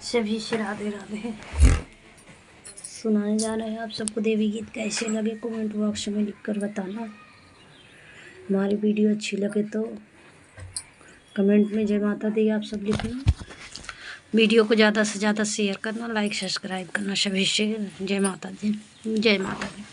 सभी से राधे राधे। सुनाने जा रहे हैं आप सबको देवी गीत, कैसे लगे कमेंट बॉक्स में लिखकर बताना। हमारी वीडियो अच्छी लगे तो कमेंट में जय माता दी आप सब लिखना। वीडियो को ज़्यादा से ज़्यादा शेयर करना, लाइक सब्सक्राइब करना सभी से। जय माता दी, जय माता दी।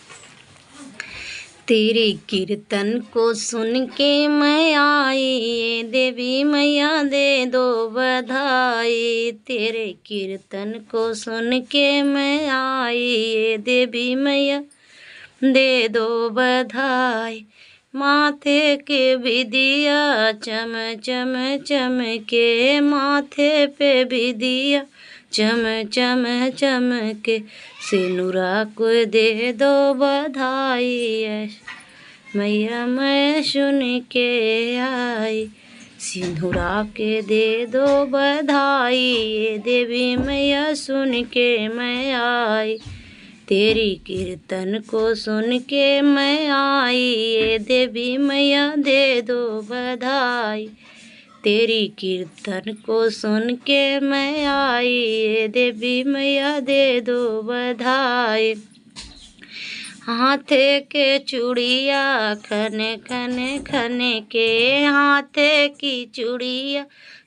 तेरे कीर्तन को सुन के मैं आई, देवी मैया दे दो बधाई। तेरे कीर्तन को सुन के मैं आई, देवी मैया दे दो बधाई। माथे के विदिया चम चम चम के, माथे पे विदिया चम चम चम के, सिनुरा को दे दो बधाई। मैया मैं सुन के आई, सिंदूरा के दे दो बधाई। देवी मैया सुन के मैं आई, तेरी कीर्तन को सुन के मैं आई। देवी मैया दे दो बधाई, तेरी कीर्तन को सुन के मैं आई। देवी मैया दे दो बधाई। हाथे के चूड़िया खन खन खन के, हाथे की चूड़िया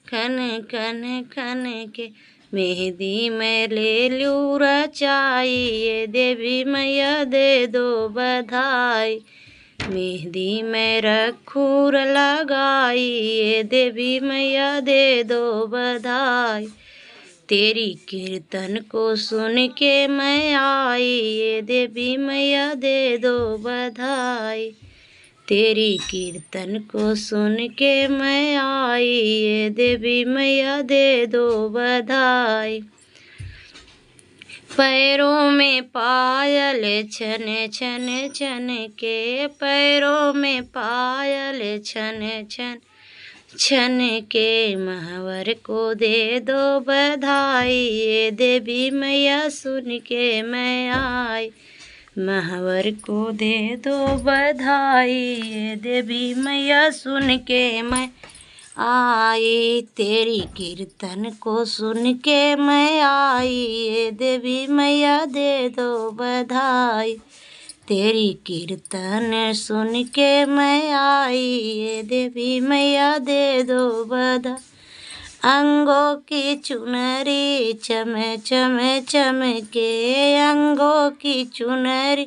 खन खन खन के, मेहंदी मैं ले लूँ रचाई। देवी मैया दे दो बधाई, मेहंदी मैं रखूँ लगाई। देवी मैया दे दो बधाई, तेरी कीर्तन को सुन के मैं आई। देवी मैया दे दो बधाई, तेरी कीर्तन को सुन के मैं आई। देवी मैया दे दो बधाई। पैरों में पायल छन छन छन के, पैरों में पायल छन छन छन के, महावर को दे दो बधाई। देवी मैया सुन के मैं आई, महावर को दे दो बधाई। देवी मैया सुन के मैं आई, तेरी कीर्तन को सुन के मैं आई। देवी मैया दे दो बधाई, तेरी कीर्तन सुन के मैं आई। देवी मैया दे दो बधाई। अंगों की चुनरी चम चम चम के, अंगों की चुनरी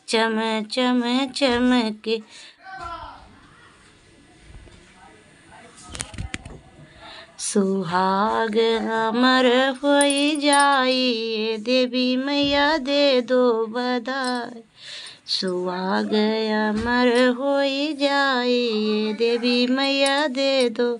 चम चम चम के, सुहाग अमर होई जाई। देवी मैया दे दो बधाई, सुहाग अमर होई जाई। देवी मैया दे दो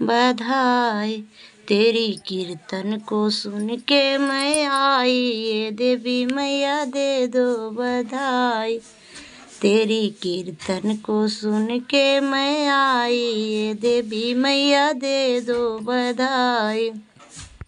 बधाई, तेरी कीर्तन को सुन के मैं आई। देवी मैया दे दो बधाई, तेरी कीर्तन को सुन के मैं आई। देवी मैया दे दो बधाई।